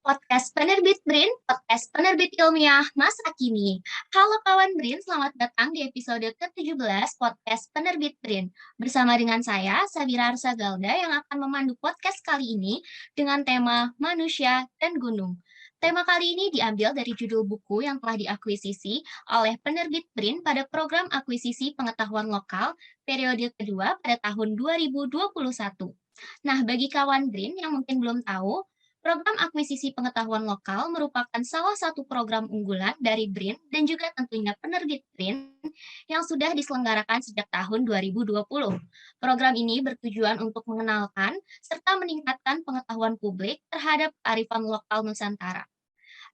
Podcast Penerbit BRIN, podcast penerbit ilmiah masa kini. Halo kawan BRIN, selamat datang di episode ke-17 podcast Penerbit BRIN. Bersama dengan saya, Sabira Arsagalda yang akan memandu podcast kali ini dengan tema Manusia dan Gunung. Tema kali ini diambil dari judul buku yang telah diakuisisi oleh Penerbit BRIN pada program akuisisi pengetahuan lokal periode kedua pada tahun 2021. Nah, bagi kawan BRIN yang mungkin belum tahu, program akuisisi pengetahuan lokal merupakan salah satu program unggulan dari BRIN dan juga tentunya penerbit BRIN yang sudah diselenggarakan sejak tahun 2020. Program ini bertujuan untuk mengenalkan serta meningkatkan pengetahuan publik terhadap kearifan lokal Nusantara.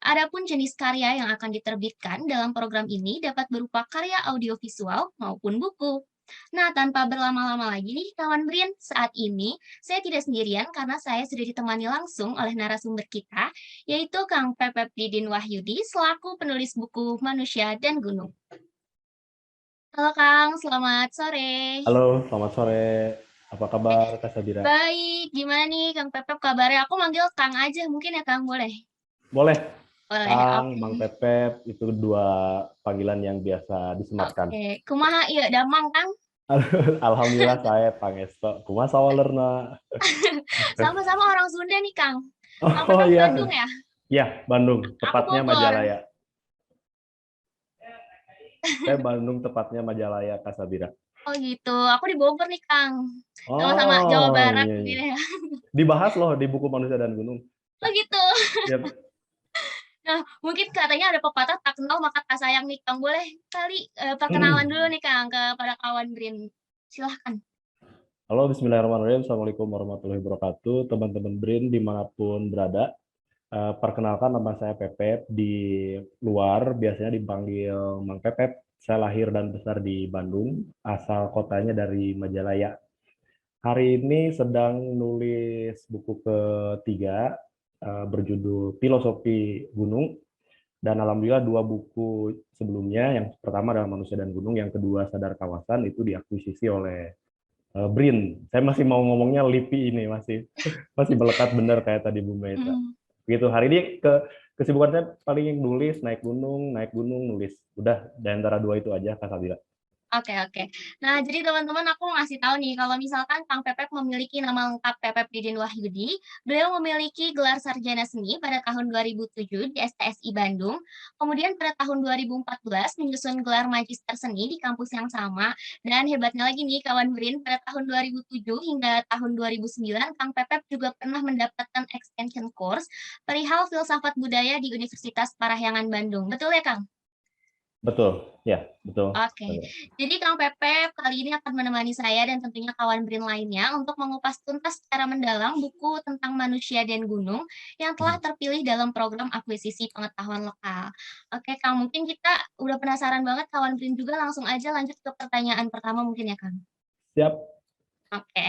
Adapun jenis karya yang akan diterbitkan dalam program ini dapat berupa karya audiovisual maupun buku. Nah, tanpa berlama-lama lagi nih kawan Brin, saat ini saya tidak sendirian karena saya sudah ditemani langsung oleh narasumber kita, yaitu Kang Pepep Didin Wahyudi selaku penulis buku Manusia dan Gunung. Halo Kang, selamat sore. Halo, selamat sore. Apa kabar, Kak Sabira? Baik, gimana nih Kang Pepep kabarnya? Aku manggil Kang aja mungkin ya Kang, boleh? Boleh, Boleh, Kang, oke. Mang Pepep, itu dua panggilan yang biasa disematkan. Oke, kumaha iya damang Kang? Alhamdulillah saya Pangesto. Kumaha sawalerna? Sama-sama orang Sunda nih Kang. Kang Oh Pepep Bandung iya, ya? ya Bandung, Aku tepatnya Bogor. Majalaya. Saya Bandung, tepatnya Majalaya, Kak Sabira. Oh gitu, aku di Bogor nih Kang. Sama-sama Jawa Oh Barat iya, iya. mungkin ya. Dibahas loh di buku Manusia dan Gunung. Oh gitu. Ya, Nah, mungkin katanya ada pepatah tak kenal maka tak sayang nih Kang. Boleh kali perkenalan dulu nih Kang kepada kawan Brin. Silahkan. halo, Bismillahirrahmanirrahim. Assalamualaikum warahmatullahi wabarakatuh. Teman-teman BRIN dimanapun berada. Perkenalkan, nama saya Pepep. Di luar biasanya dipanggil Mang Pepep. Saya lahir dan besar di Bandung, asal kotanya dari Majalaya. Hari ini sedang nulis buku ketiga berjudul Filosofi Gunung. Dan alhamdulillah dua buku sebelumnya, yang pertama adalah Manusia dan Gunung, yang kedua Sadar Kawasan, itu diakuisisi oleh BRIN. Saya masih mau ngomongnya LIPI ini, masih masih melekat benar kayak tadi Bu Meta. Mm. Gitu, hari ini kesibukan saya paling nulis, naik gunung, nulis. Udah, di antara dua itu aja, Kak Sabila. Oke, oke. Nah, jadi teman-teman aku ngasih tahu nih, kalau misalkan Kang Pepep memiliki nama lengkap Pepep Didin Wahyudi, beliau memiliki gelar sarjana seni pada tahun 2007 di STSI Bandung, kemudian pada tahun 2014 menyusun gelar magister seni di kampus yang sama, dan hebatnya lagi nih kawan Brin, pada tahun 2007 hingga tahun 2009, Kang Pepep juga pernah mendapatkan extension course perihal filsafat budaya di Universitas Parahyangan Bandung. Betul ya, Kang? Betul, ya, betul. Oke, jadi Kang Pepep kali ini akan menemani saya dan tentunya kawan BRIN lainnya untuk mengupas tuntas secara mendalam buku tentang manusia dan gunung yang telah terpilih dalam program akuisisi pengetahuan lokal. Oke, Kang, mungkin kita udah penasaran banget kawan BRIN juga langsung aja lanjut ke pertanyaan pertama mungkin ya, Kang. Siap. Oke,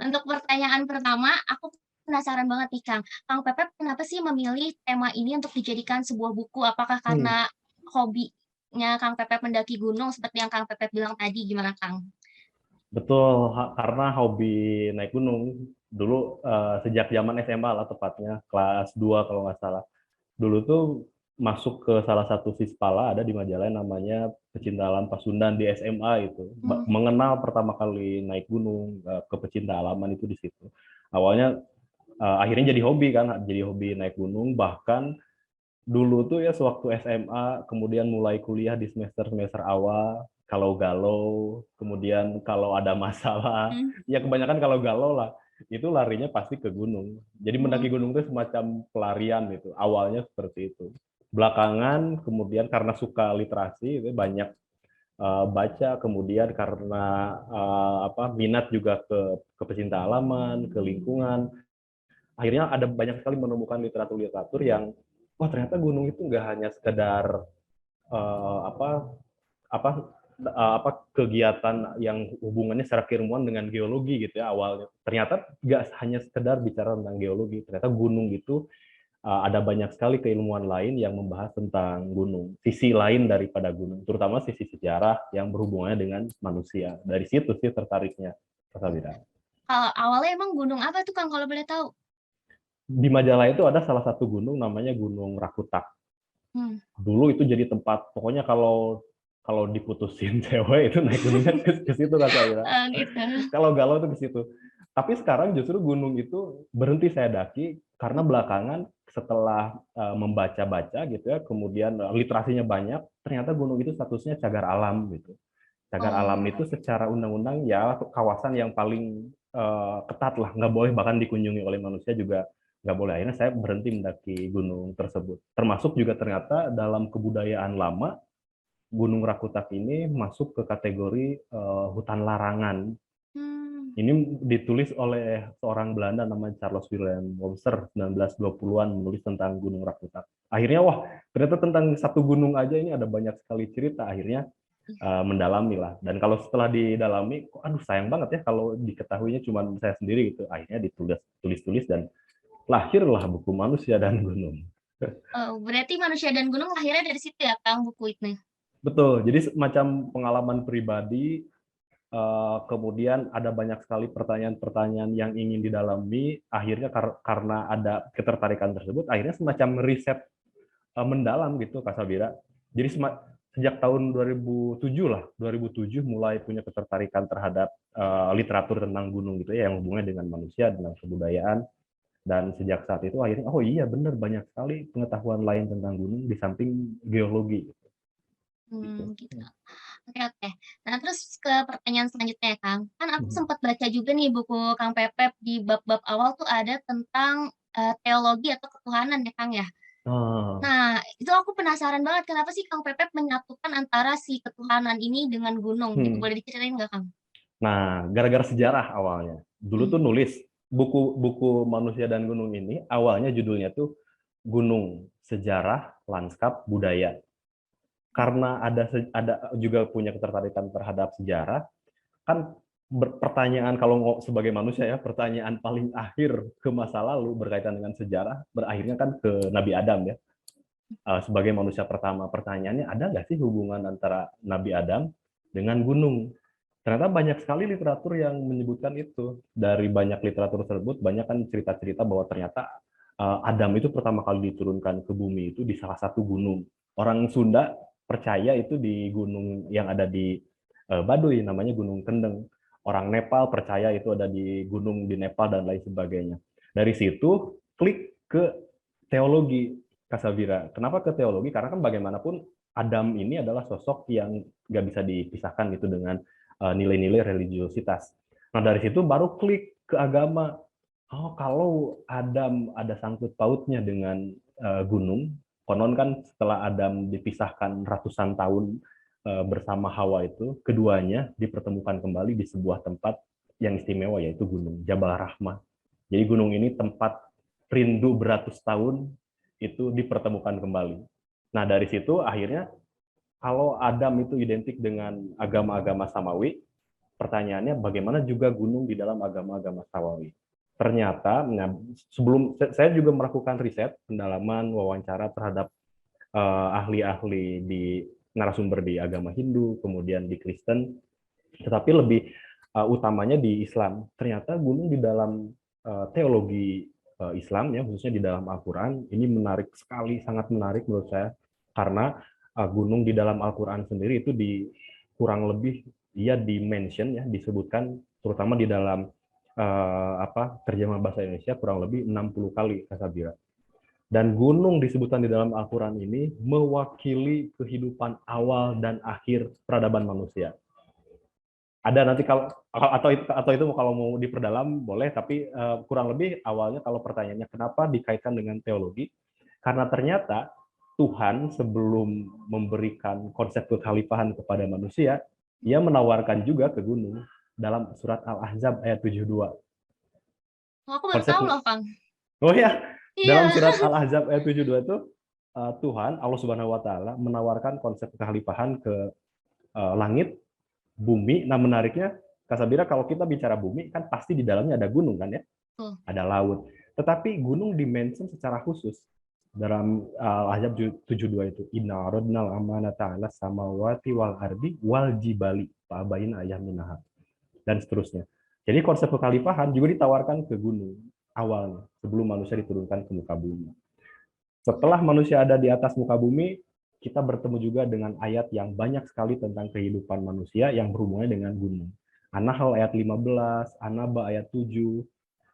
untuk pertanyaan pertama, aku penasaran banget nih, Kang. Kang Pepep kenapa sih memilih tema ini untuk dijadikan sebuah buku? Apakah Hmm, karena hobinya Kang Pepep mendaki gunung seperti yang Kang Pepep bilang tadi, gimana, Kang? betul, karena hobi naik gunung. Dulu sejak zaman SMA lah tepatnya, kelas 2 kalau nggak salah. Dulu tuh masuk ke salah satu Sispala, ada di Majalaya namanya Pecinta Alam Pasundan di SMA itu. Mmm, Mengenal pertama kali naik gunung ke pecinta alaman itu di situ. Awalnya akhirnya jadi hobi kan, jadi hobi naik gunung. Bahkan dulu tuh ya sewaktu SMA, kemudian mulai kuliah di semester-semester awal, kalau galau, kemudian kalau ada masalah, mhm, ya kebanyakan kalau galau lah, itu larinya pasti ke gunung. Jadi mendaki mhm, gunung itu semacam pelarian gitu. Awalnya seperti itu. Belakangan kemudian karena suka literasi, itu banyak baca, kemudian karena minat juga ke pecinta alaman, ke lingkungan, akhirnya ada banyak sekali menemukan literatur-literatur yang wah ternyata gunung itu nggak hanya sekedar uh, apa apa apa kegiatan yang hubungannya secara keilmuan dengan geologi gitu ya awalnya. Ternyata nggak hanya sekedar bicara tentang geologi, ternyata gunung itu ada banyak sekali keilmuan lain yang membahas tentang gunung, sisi lain daripada gunung, terutama sisi sejarah yang berhubungannya dengan manusia. Dari situ sih tertariknya, Kak Sabira. awalnya emang gunung apa tuh, Kang, kalau boleh tahu? di Majalah itu ada salah satu gunung namanya Gunung Rakutak. Hmm. Dulu itu jadi tempat, pokoknya kalau kalau diputusin cewek itu naik gunungnya ke situ Kak Sawira. Gitu. Kalau galau tuh ke situ. Tapi sekarang justru gunung itu berhenti saya daki karena belakangan setelah membaca-baca gitu ya, kemudian literasinya banyak, ternyata gunung itu statusnya cagar alam gitu. Cagar alam Oh, itu secara undang-undang ya kawasan yang paling ketat lah, nggak boleh bahkan dikunjungi oleh manusia juga nggak boleh. Akhirnya saya berhenti mendaki gunung tersebut. Termasuk juga ternyata dalam kebudayaan lama, Gunung Rakutak ini masuk ke kategori hutan larangan. hmm. Ini ditulis oleh seorang Belanda namanya Charles William Webster 1920-an menulis tentang Gunung Rakutak. Akhirnya wah, ternyata tentang satu gunung aja ini ada banyak sekali cerita. Akhirnya mendalami lah. Dan kalau setelah didalami, kok aduh sayang banget ya kalau diketahuinya cuma saya sendiri gitu. Akhirnya ditulis-tulis dan lahirlah buku Manusia dan Gunung. Oh, berarti Manusia dan Gunung lahirnya dari situ ya, Kang, buku itu. Betul. Jadi semacam pengalaman pribadi. Kemudian ada banyak sekali pertanyaan-pertanyaan yang ingin didalami. Akhirnya karena ada ketertarikan tersebut, akhirnya semacam riset mendalam gitu, Kak Sabira. Jadi sejak tahun 2007 lah, 2007 mulai punya ketertarikan terhadap literatur tentang gunung gitu ya, yang hubungannya dengan manusia, dengan kebudayaan. Dan sejak saat itu akhirnya, oh iya benar banyak sekali pengetahuan lain tentang gunung di samping geologi gitu. Gitu. Oke, oke. Nah, terus ke pertanyaan selanjutnya ya, Kang. Kan aku Mhm. sempat baca juga nih buku Kang Pepep di bab-bab awal tuh ada tentang, teologi atau ketuhanan ya, Kang, ya. Ah, Nah, itu aku penasaran banget kenapa sih Kang Pepep menyatukan antara si ketuhanan ini dengan gunung gitu, hmm. boleh diceritain nggak, Kang? Nah, gara-gara sejarah awalnya. Dulu Mmm. tuh nulis buku Manusia dan Gunung ini awalnya judulnya tuh Gunung Sejarah Lanskap Budaya. Karena ada juga punya ketertarikan terhadap sejarah, kan pertanyaan kalau sebagai manusia ya, pertanyaan paling akhir ke masa lalu berkaitan dengan sejarah berakhirnya kan ke Nabi Adam ya. Sebagai manusia pertama, pertanyaannya ada nggak sih hubungan antara Nabi Adam dengan gunung? Ternyata banyak sekali literatur yang menyebutkan itu. Dari banyak literatur tersebut, banyak kan cerita-cerita bahwa ternyata Adam itu pertama kali diturunkan ke bumi itu di salah satu gunung. Orang Sunda percaya itu di gunung yang ada di Baduy, namanya Gunung Kendeng. Orang Nepal percaya itu ada di gunung di Nepal dan lain sebagainya. Dari situ klik ke teologi, Kasabira. Kenapa ke teologi? Karena kan bagaimanapun Adam ini adalah sosok yang nggak bisa dipisahkan gitu dengan nilai-nilai religiositas. Nah dari situ baru klik ke agama. Oh kalau Adam ada sangkut pautnya dengan gunung, konon kan setelah Adam dipisahkan ratusan tahun bersama Hawa itu, keduanya dipertemukan kembali di sebuah tempat yang istimewa yaitu Gunung Jabal Rahmah. Jadi gunung ini tempat rindu beratus tahun itu dipertemukan kembali. Nah dari situ akhirnya kalau Adam itu identik dengan agama-agama Samawi, pertanyaannya bagaimana juga gunung di dalam agama-agama Samawi. Ternyata, nah, sebelum saya juga melakukan riset, pendalaman, wawancara terhadap ahli-ahli di narasumber di agama Hindu, kemudian di Kristen, tetapi lebih utamanya di Islam. Ternyata gunung di dalam teologi Islam, ya khususnya di dalam Al-Quran, ini menarik sekali, sangat menarik menurut saya, karena gunung di dalam Al-Quran sendiri itu kurang lebih dia di-mention ya, disebutkan terutama di dalam terjemah bahasa Indonesia kurang lebih 60 kali Kasabira. Dan gunung disebutkan di dalam Al-Quran ini mewakili kehidupan awal dan akhir peradaban manusia. Ada nanti kalau atau itu kalau mau diperdalam boleh, tapi kurang lebih awalnya kalau pertanyaannya kenapa dikaitkan dengan teologi, karena ternyata Tuhan sebelum memberikan konsep kekhalifahan kepada manusia, ia menawarkan juga ke gunung dalam surat Al-Ahzab ayat 72. Oh, aku baru Konsep tahu loh, Kang. Oh ya, Iya. dalam surat Al-Ahzab ayat 72 itu Tuhan Allah Subhanahu wa taala menawarkan konsep kekhalifahan ke langit, bumi. Nah, menariknya Kasabira kalau kita bicara bumi kan pasti di dalamnya ada gunung kan ya, Tuh. ada laut. Tetapi gunung dimention secara khusus dalam Al-Ahzab 72 itu inna aradnal amanata 'alas samawati wal ardi wal jibali fa'abaina ayyaminaha dan seterusnya. Jadi konsep kekhalifahan juga ditawarkan ke gunung. awalnya, sebelum manusia diturunkan ke muka bumi. Setelah manusia ada di atas muka bumi, kita bertemu juga dengan ayat yang banyak sekali tentang kehidupan manusia yang berhubungan dengan gunung. An-Nahl ayat 15, An-Naba ayat 7,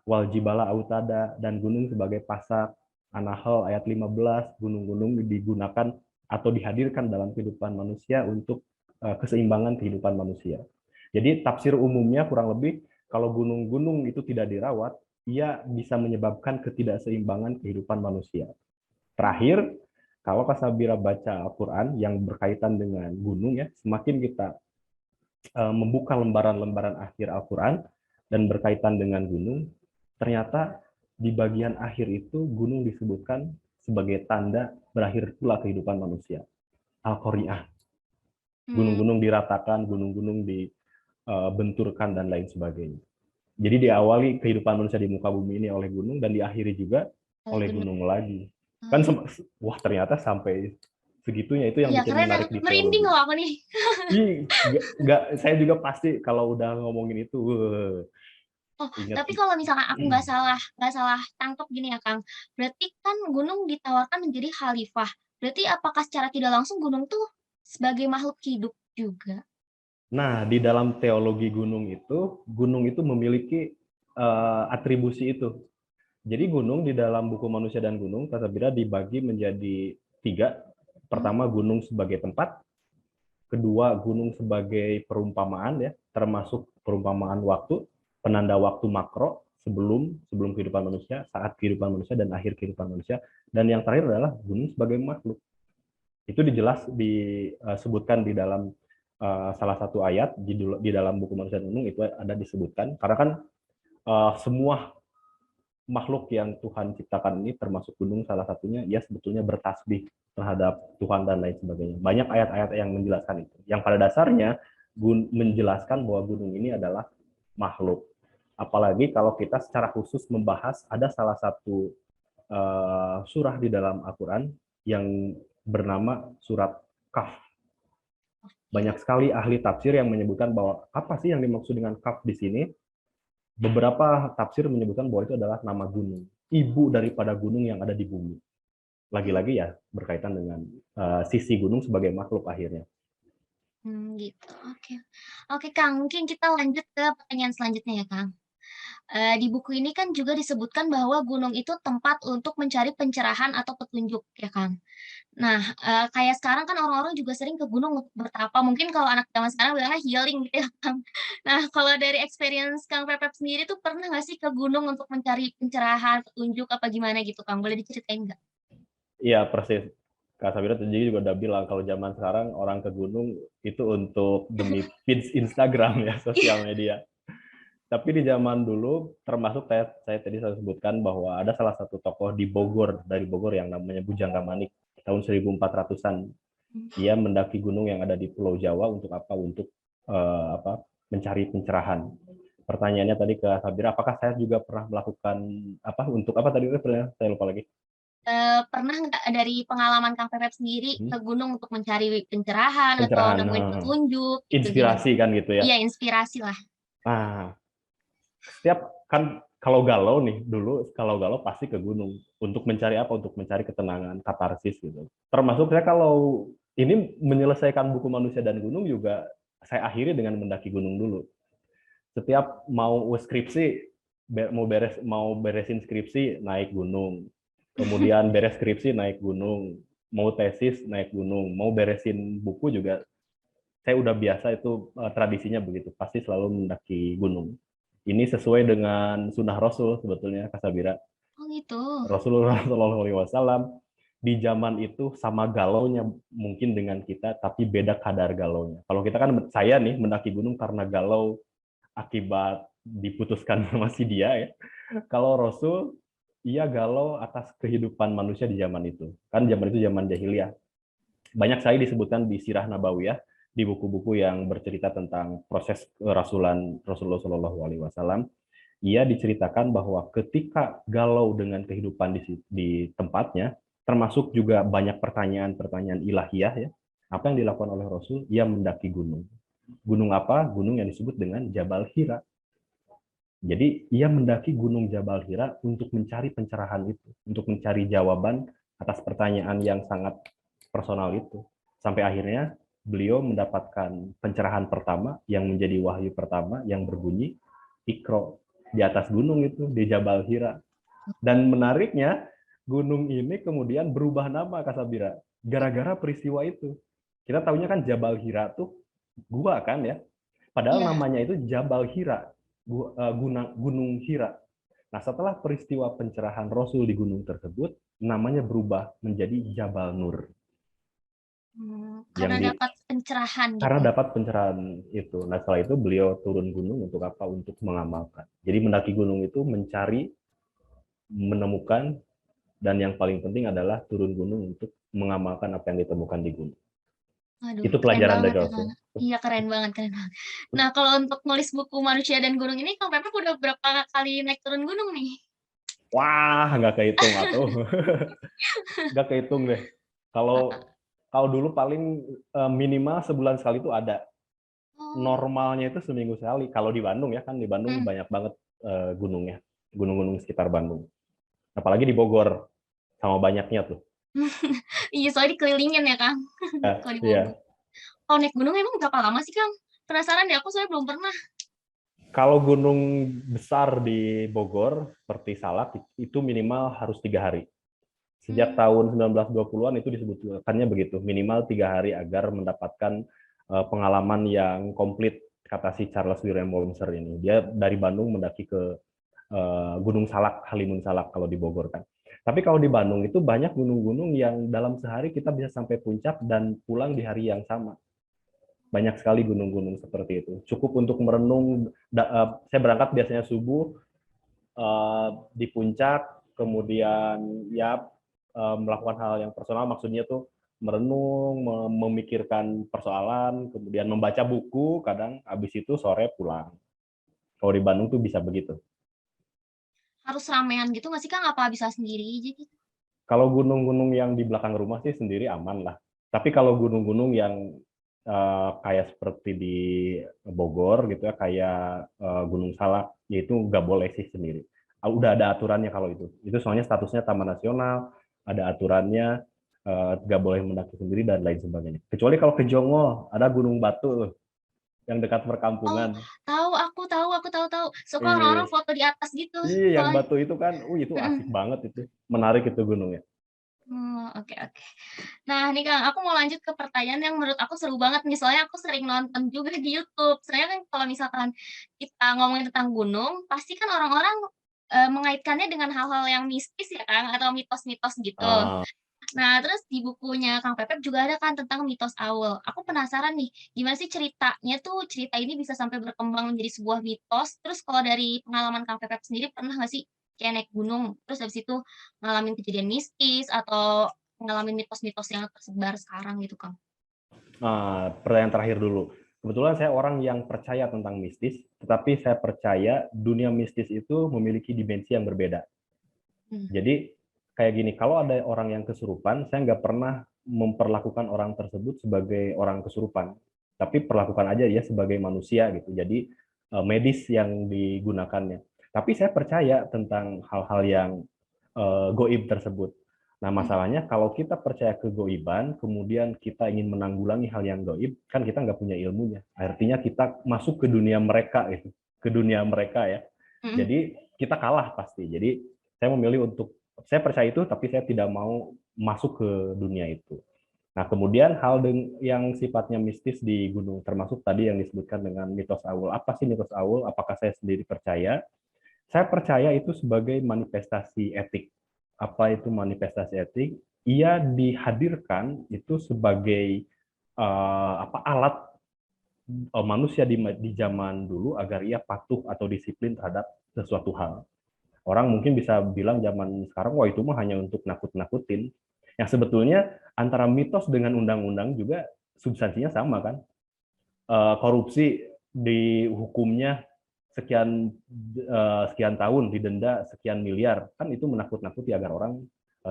Wal Jibala Autada, dan gunung sebagai pasak. An-Nahl ayat 15, gunung-gunung digunakan atau dihadirkan dalam kehidupan manusia untuk keseimbangan kehidupan manusia. Jadi tafsir umumnya kurang lebih, kalau gunung-gunung itu tidak dirawat, ia bisa menyebabkan ketidakseimbangan kehidupan manusia. Terakhir, kalau Kak Sabira baca Al-Quran yang berkaitan dengan gunung, ya, semakin kita membuka lembaran-lembaran akhir Al-Quran dan berkaitan dengan gunung, ternyata di bagian akhir itu gunung disebutkan sebagai tanda berakhir pula kehidupan manusia. Al-Qari'ah. Gunung-gunung diratakan, gunung-gunung dibenturkan, dan lain sebagainya. Jadi diawali kehidupan manusia di muka bumi ini oleh gunung, dan diakhiri juga oleh gunung lagi. Kan wah, ternyata sampai segitunya, itu yang Iya, bikin keren, menarik di merinding teologi. loh aku nih. Saya juga pasti kalau udah ngomongin itu, Oh, ingat. tapi kalau misalkan aku nggak salah tangkap gini ya, Kang, berarti kan gunung ditawarkan menjadi khalifah. Berarti apakah secara tidak langsung gunung tuh sebagai makhluk hidup juga? Nah, di dalam teologi gunung itu memiliki atribusi itu. Jadi gunung di dalam buku Manusia dan Gunung, Kata Bira dibagi menjadi 3. Pertama, gunung sebagai tempat. Kedua, gunung sebagai perumpamaan, ya, termasuk perumpamaan waktu, penanda waktu makro sebelum kehidupan manusia, saat kehidupan manusia, dan akhir kehidupan manusia. Dan yang terakhir adalah gunung sebagai makhluk. Itu disebutkan di dalam salah satu ayat di dalam buku Manusia dan Gunung, itu ada disebutkan. Karena kan semua makhluk yang Tuhan ciptakan ini, termasuk gunung salah satunya, ia sebetulnya bertasbih terhadap Tuhan dan lain sebagainya. Banyak ayat-ayat yang menjelaskan itu. Yang pada dasarnya menjelaskan bahwa gunung ini adalah makhluk. Apalagi kalau kita secara khusus membahas, ada salah satu surah di dalam Al-Quran yang bernama surat Kaf. Banyak sekali ahli tafsir yang menyebutkan bahwa apa sih yang dimaksud dengan Kaf di sini. Beberapa tafsir menyebutkan bahwa itu adalah nama gunung, ibu daripada gunung yang ada di bumi. Lagi-lagi ya berkaitan dengan sisi gunung sebagai makhluk akhirnya. Gitu, oke. Oke, Kang, mungkin kita lanjut ke pertanyaan selanjutnya ya, Kang. Di buku ini kan juga disebutkan bahwa gunung itu tempat untuk mencari pencerahan atau petunjuk ya, Kang. Nah, kayak sekarang kan orang-orang juga sering ke gunung untuk bertapa, mungkin kalau anak zaman sekarang bilangnya healing gitu ya, Kang. Nah, kalau dari experience Kang Pepep sendiri tuh pernah nggak sih ke gunung untuk mencari pencerahan, petunjuk, apa gimana gitu, Kang? Boleh diceritain nggak? Iya, persis. Kak Sabira tadi juga udah bilang kalau zaman sekarang orang ke gunung itu untuk demi feeds Instagram, ya, sosial media. Tapi di zaman dulu, termasuk saya tadi saya sebutkan bahwa ada salah satu tokoh di Bogor, dari Bogor, yang namanya Bujangga Manik, tahun 1400-an. Ia mendaki gunung yang ada di Pulau Jawa untuk apa? Untuk mencari pencerahan. Pertanyaannya tadi ke Sabira, apakah saya juga pernah melakukan apa? Untuk apa tadi? Saya lupa lagi. Pernah nggak dari pengalaman Kang Pepep sendiri ke gunung untuk mencari pencerahan atau Pencerahan, nemuin petunjuk gitu, gimana? inspirasi kan gitu ya. Iya, inspirasi lah. Nah, setiap kan kalau galau nih, dulu kalau galau pasti ke gunung untuk mencari apa? Untuk mencari ketenangan, katarsis gitu. Termasuk saya kalau ini menyelesaikan buku Manusia dan Gunung juga saya akhiri dengan mendaki gunung dulu. Setiap mau skripsi, mau beresin skripsi, naik gunung. Kemudian beres skripsi, naik gunung. Mau tesis, naik gunung. Mau beresin buku juga, saya udah biasa itu, tradisinya begitu. Pasti selalu mendaki gunung. Ini sesuai dengan sunnah Rasul sebetulnya, Kak Sabira. Oh gitu. Rasulullah SAW di zaman itu sama galaunya mungkin dengan kita, tapi beda kadar galaunya. Kalau kita kan, saya nih mendaki gunung karena galau akibat diputuskan sama si dia, ya. Kalau Rasul, ia galau atas kehidupan manusia di zaman itu. Kan zaman itu zaman jahiliyah. Banyak sekali disebutkan di Sirah Nabawiyah, di buku-buku yang bercerita tentang proses kerasulan Rasulullah SAW. Ia diceritakan bahwa ketika galau dengan kehidupan di tempatnya, termasuk juga banyak pertanyaan-pertanyaan ilahiyah, ya. Apa yang dilakukan oleh Rasul? Ia mendaki gunung. Gunung apa? Gunung yang disebut dengan Jabal Hira. Jadi ia mendaki Gunung Jabal Hira untuk mencari pencerahan itu, untuk mencari jawaban atas pertanyaan yang sangat personal itu. Sampai akhirnya beliau mendapatkan pencerahan pertama yang menjadi wahyu pertama yang berbunyi Iqra di atas gunung itu di Jabal Hira. Dan menariknya gunung ini kemudian berubah nama Kak Sabira gara-gara peristiwa itu. Kita tahunya kan Jabal Hira tuh gua kan ya. Padahal Iya. namanya itu Jabal Hira, Gunung Hira. Nah, setelah peristiwa pencerahan Rasul di gunung tersebut, namanya berubah menjadi Jabal Nur. Yang Karena di dapat pencerahan karena gitu. dapat pencerahan itu. Nah, setelah itu beliau turun gunung untuk apa? Untuk mengamalkan. Jadi mendaki gunung itu mencari, menemukan, dan yang paling penting adalah turun gunung untuk mengamalkan apa yang ditemukan di gunung. Waduh, Itu keren pelajaran banget dari ya, Kak. Rasul. Iya, keren banget keren banget. Nah, kalau untuk nulis buku Manusia dan Gunung ini Kang Pepep udah berapa kali naik turun gunung nih? Wah, nggak kehitung atuh. Nggak kehitung deh. Kalau kalau dulu paling minimal sebulan sekali itu ada. Oh, Normalnya itu seminggu sekali. Kalau di Bandung ya kan di Bandung mhm. banyak banget gunungnya, gunung-gunung sekitar Bandung. Apalagi di Bogor sama banyaknya tuh. Iya, soalnya dikelilingin ya, Kang, Ya, kalau di Bogor. iya. Kalau naik gunung emang berapa lama sih, Kang? Penasaran deh, aku soalnya belum pernah. Kalau gunung besar di Bogor seperti Salak itu minimal harus 3 hari. Sejak Mmm, tahun 1920-an itu disebutkannya begitu, minimal 3 hari agar mendapatkan pengalaman yang komplit, kata si Charles William Womser ini. Dia dari Bandung mendaki ke Gunung Salak, Halimun Salak kalau di Bogor kan. Tapi kalau di Bandung itu banyak gunung-gunung yang dalam sehari kita bisa sampai puncak dan pulang di hari yang sama. Banyak sekali gunung-gunung seperti itu. Cukup untuk merenung. Saya berangkat biasanya subuh di puncak, kemudian ya melakukan hal yang personal, maksudnya tuh merenung, memikirkan persoalan, kemudian membaca buku, kadang habis itu sore pulang. Kalau di Bandung tuh bisa begitu. harus ramean gitu nggak sih, Kang? Apa bisa sendiri aja gitu? Kalau gunung-gunung yang di belakang rumah sih sendiri aman lah. Tapi kalau gunung-gunung yang kayak seperti di Bogor gitu ya, kayak Gunung Salak, ya itu nggak boleh sih sendiri. Udah ada aturannya kalau itu. Itu soalnya statusnya Taman Nasional, ada aturannya, nggak boleh mendaki sendiri dan lain sebagainya. Kecuali kalau ke Jongo, ada Gunung Batu tuh, yang dekat Oh, perkampungan. aku tahu. Suka orang-orang Iya, foto di atas gitu iya yang soalnya. Batu itu kan, itu asik Mhm. banget itu, menarik itu gunungnya. Oh, oke oke. Nah nih Kang, aku mau lanjut ke pertanyaan yang menurut aku seru banget nih, soalnya aku sering nonton juga di YouTube. Soalnya kan kalau misalkan kita ngomongin tentang gunung, pasti kan orang-orang, mengaitkannya dengan hal-hal yang mistis ya Kang, atau mitos-mitos gitu. Ah, Nah, terus di bukunya Kang Pepep juga ada kan tentang mitos Owl. Aku penasaran nih, gimana sih ceritanya tuh, cerita ini bisa sampai berkembang menjadi sebuah mitos? Terus kalau dari pengalaman Kang Pepep sendiri pernah nggak sih kayak naik gunung, terus habis itu ngalamin kejadian mistis atau ngalamin mitos-mitos yang tersebar sekarang gitu, Kang? Pertanyaan terakhir dulu. Kebetulan saya orang yang percaya tentang mistis, tetapi saya percaya dunia mistis itu memiliki dimensi yang berbeda. Mmm, Jadi kayak gini, kalau ada orang yang kesurupan, saya nggak pernah memperlakukan orang tersebut sebagai orang kesurupan, tapi perlakukan aja dia sebagai manusia gitu. Jadi medis yang digunakannya. Tapi saya percaya tentang hal-hal yang goib tersebut. Nah, mhm. masalahnya kalau kita percaya kegoiban, kemudian kita ingin menanggulangi hal yang goib, kan kita nggak punya ilmunya. Artinya kita masuk ke dunia mereka, itu, ke dunia mereka ya. Mhm. Jadi kita kalah pasti. Jadi saya memilih untuk, saya percaya itu, tapi saya tidak mau masuk ke dunia itu. Nah, kemudian hal yang sifatnya mistis di gunung, termasuk tadi yang disebutkan dengan mitos Awul. Apa sih mitos Awul? Apakah saya sendiri percaya? Saya percaya itu sebagai manifestasi etik. Apa itu manifestasi etik? Ia dihadirkan itu sebagai alat manusia di zaman dulu agar ia patuh atau disiplin terhadap sesuatu hal. Orang mungkin bisa bilang zaman sekarang, wah itu mah hanya untuk nakut-nakutin. Yang sebetulnya antara mitos dengan undang-undang juga substansinya sama kan. Korupsi dihukumnya sekian tahun, didenda sekian miliar, kan itu menakut-nakuti agar orang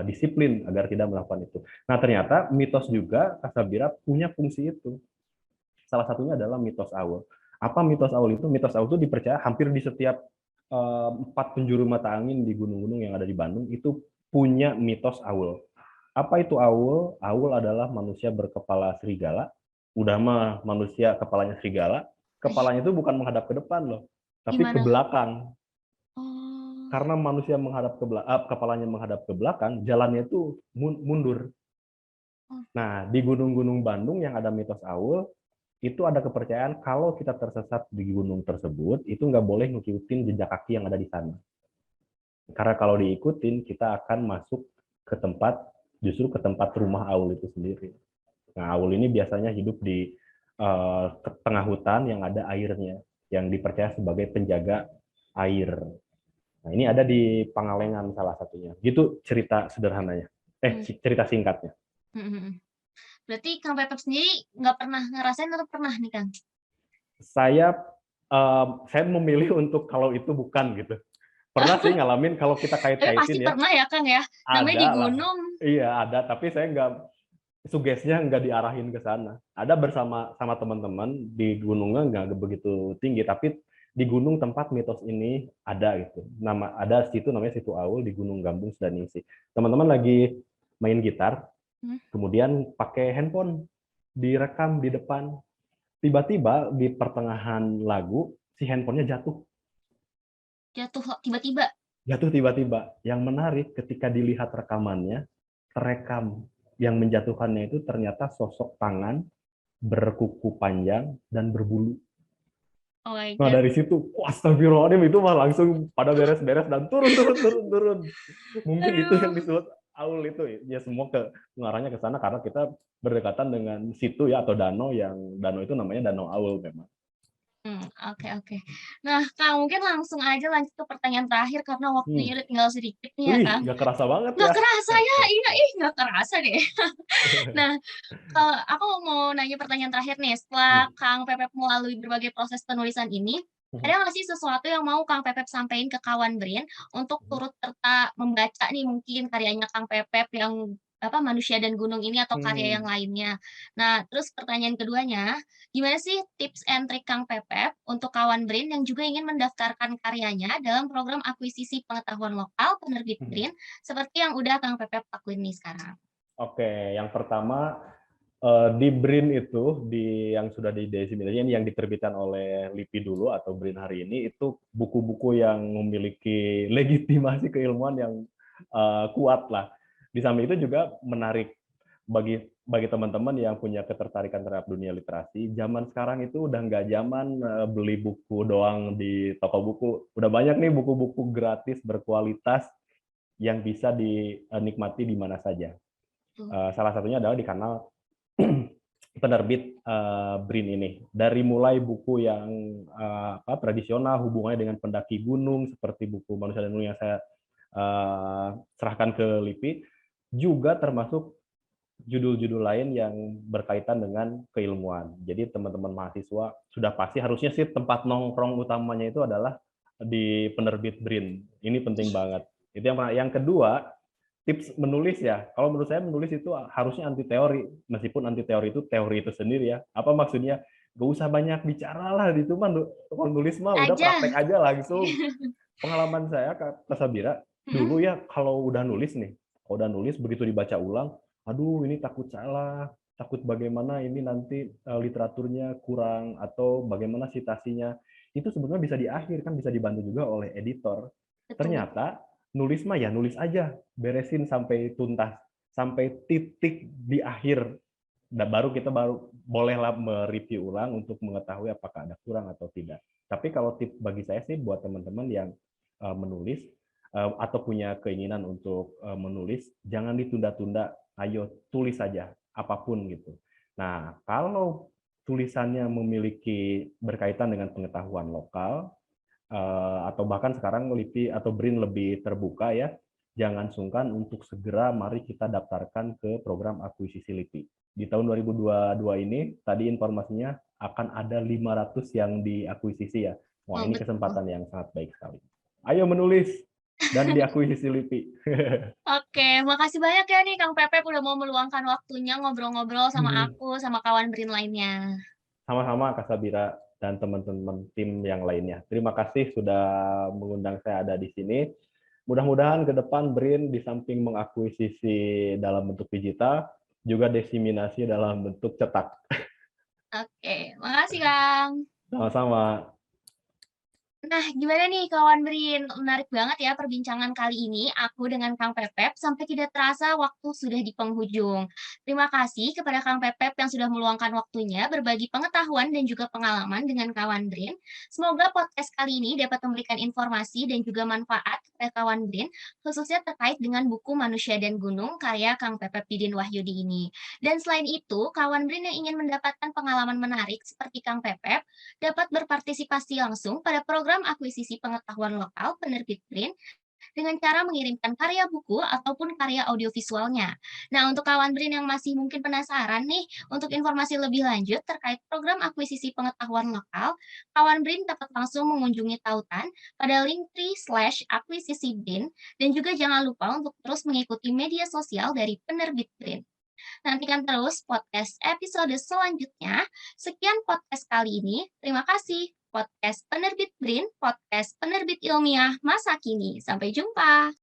disiplin agar tidak melakukan itu. Nah, ternyata mitos juga Kasabira punya fungsi itu. Salah satunya adalah mitos awal. Apa mitos awal itu? Mitos awal itu dipercaya hampir di setiap empat penjuru mata angin di gunung-gunung yang ada di Bandung itu punya mitos Aul. Apa itu Aul? Aul adalah manusia berkepala serigala. Udah mah manusia kepalanya serigala, Ih, kepalanya itu bukan menghadap ke depan loh, tapi ke gimana? belakang. Oh, Karena manusia kepalanya menghadap ke belakang, jalannya itu mundur. oh, Nah, di gunung-gunung Bandung yang ada mitos Aul, itu ada kepercayaan kalau kita tersesat di gunung tersebut, itu nggak boleh ngikutin jejak kaki yang ada di sana. Karena kalau diikutin, kita akan masuk ke tempat, justru ke tempat rumah Aul itu sendiri. Nah, Aul ini biasanya hidup di tengah hutan yang ada airnya, yang dipercaya sebagai penjaga air. Nah, ini ada di Pangalengan salah satunya. Gitu cerita sederhananya. hmm, Cerita singkatnya. hmm, hmm, hmm. Berarti Kang Pepep sendiri nggak pernah ngerasain atau pernah nih, Kang? Saya saya memilih untuk kalau itu bukan gitu. Pernah sih ngalamin kalau kita Tapi pasti kait-kaitin ya, pernah ya, Kang, ya? Namanya ada di lah. gunung. Iya, ada, tapi saya nggak, sugestinya nggak diarahin ke sana. Ada bersama sama teman-teman di gunungnya nggak begitu tinggi, tapi di gunung tempat mitos ini ada gitu. Ada situ namanya situ Aul di Gunung Gambung Sedaningsih. Teman-teman lagi main gitar, Hmm, kemudian pakai handphone direkam di depan. Tiba-tiba di pertengahan lagu si handphonenya jatuh. jatuh tiba-tiba. Jatuh tiba-tiba. Yang menarik ketika dilihat rekamannya, terekam yang menjatuhkannya itu ternyata sosok tangan berkuku panjang dan berbulu. Oh my Nah God. dari situ, astagfirullahaladzim, itu mah langsung pada beres-beres dan turun. Mungkin itu yang Aduh. disebut aul itu ya, semua mengarahnya ke sana karena kita berdekatan dengan situ ya, atau danau, yang danau itu namanya Danau Aul memang. Oke, oke. Nah, Kang, mungkin langsung aja lanjut ke pertanyaan terakhir karena Hmm. waktunya udah tinggal sedikit nih ya, Wih, Kang. nggak kerasa banget Nggak ya. kerasa ya, iya, ih, nggak kerasa deh. Nah, kalau aku mau nanya pertanyaan terakhir nih, setelah Kang Pepep melalui berbagai proses penulisan ini, ada nggak sih sesuatu yang mau Kang Pepep sampaikan ke kawan BRIN untuk turut serta membaca nih mungkin karyanya Kang Pepep yang apa, Manusia dan Gunung ini atau karya yang Hmm. lainnya. Nah, terus pertanyaan keduanya, gimana sih tips and trik Kang Pepep untuk kawan BRIN yang juga ingin mendaftarkan karyanya dalam program akuisisi pengetahuan lokal penerbit BRIN seperti yang udah Kang Pepep lakuin nih sekarang? Oke, yang pertama, di BRIN itu, yang sudah didesiminasi, yang diterbitkan oleh LIPI dulu atau BRIN hari ini, itu buku-buku yang memiliki legitimasi keilmuan yang kuat lah. Di samping itu juga menarik bagi bagi teman-teman yang punya ketertarikan terhadap dunia literasi. Zaman sekarang itu udah nggak zaman beli buku doang di toko buku. Udah banyak nih buku-buku gratis berkualitas yang bisa dinikmati di mana saja. Tuh. Salah satunya adalah di kanal penerbit BRIN ini. Dari mulai buku yang tradisional hubungannya dengan pendaki gunung seperti buku Manusia dan Gunung yang saya serahkan ke LIPI, juga termasuk judul-judul lain yang berkaitan dengan keilmuan. Jadi teman-teman mahasiswa sudah pasti harusnya sih tempat nongkrong utamanya itu adalah di penerbit BRIN. Ini penting banget. Itu yang kedua, tips menulis ya. Kalau menurut saya menulis itu harusnya anti teori, meskipun anti teori itu teori itu sendiri ya. Apa maksudnya? Gak usah banyak bicara lah, itu mah kalau nulis mah udah Aja. praktek aja langsung. Pengalaman saya Kak Sabira, Mhm. dulu ya kalau udah nulis nih, kalau udah nulis begitu dibaca ulang, aduh ini takut salah, takut bagaimana ini nanti literaturnya kurang atau bagaimana citasinya. Itu sebenarnya bisa di akhir kan, bisa dibantu juga oleh editor. Betul, betul. Ternyata nulis mah ya nulis aja, beresin sampai tuntas, sampai titik di akhir. Dan baru bolehlah mereview ulang untuk mengetahui apakah ada kurang atau tidak. Tapi kalau tips bagi saya sih buat teman-teman yang menulis atau punya keinginan untuk menulis, jangan ditunda-tunda, ayo tulis saja apapun gitu. Nah, kalau tulisannya memiliki berkaitan dengan pengetahuan lokal, atau bahkan sekarang LIPI atau BRIN lebih terbuka ya, jangan sungkan untuk segera mari kita daftarkan ke program akuisisi LIPI. Di tahun 2022 ini, tadi informasinya akan ada 500 yang diakuisisi ya. Wah, Oh, ini betul. kesempatan yang sangat baik sekali. Ayo menulis dan diakuisisi LIPI. Oke, makasih banyak ya nih Kang Pepep udah mau meluangkan waktunya ngobrol-ngobrol sama aku, sama kawan BRIN lainnya. Sama-sama Kak Sabira. dan teman-teman tim yang lainnya. Terima kasih sudah mengundang saya ada di sini. Mudah-mudahan ke depan BRIN di samping mengakuisisi dalam bentuk digital, juga diseminasi dalam bentuk cetak. Oke, makasih Kang. Sama-sama. Nah, gimana nih kawan Brin? Menarik banget ya perbincangan kali ini aku dengan Kang Pepep sampai tidak terasa waktu sudah di penghujung. Terima kasih kepada Kang Pepep yang sudah meluangkan waktunya berbagi pengetahuan dan juga pengalaman dengan kawan Brin. Semoga podcast kali ini dapat memberikan informasi dan juga manfaat kepada kawan Brin, khususnya terkait dengan buku Manusia dan Gunung karya Kang Pepep Didin Wahyudi ini. Dan selain itu, kawan Brin yang ingin mendapatkan pengalaman menarik seperti Kang Pepep, dapat berpartisipasi langsung pada program akuisisi pengetahuan lokal penerbit BRIN dengan cara mengirimkan karya buku ataupun karya audiovisualnya. Nah, untuk kawan BRIN yang masih mungkin penasaran nih untuk informasi lebih lanjut terkait program akuisisi pengetahuan lokal, kawan BRIN dapat langsung mengunjungi tautan pada linktree/akuisisi BRIN dan juga jangan lupa untuk terus mengikuti media sosial dari penerbit BRIN. Nantikan terus podcast episode selanjutnya. Sekian podcast kali ini. Terima kasih. Podcast Penerbit BRIN, podcast penerbit ilmiah masa kini. Sampai jumpa.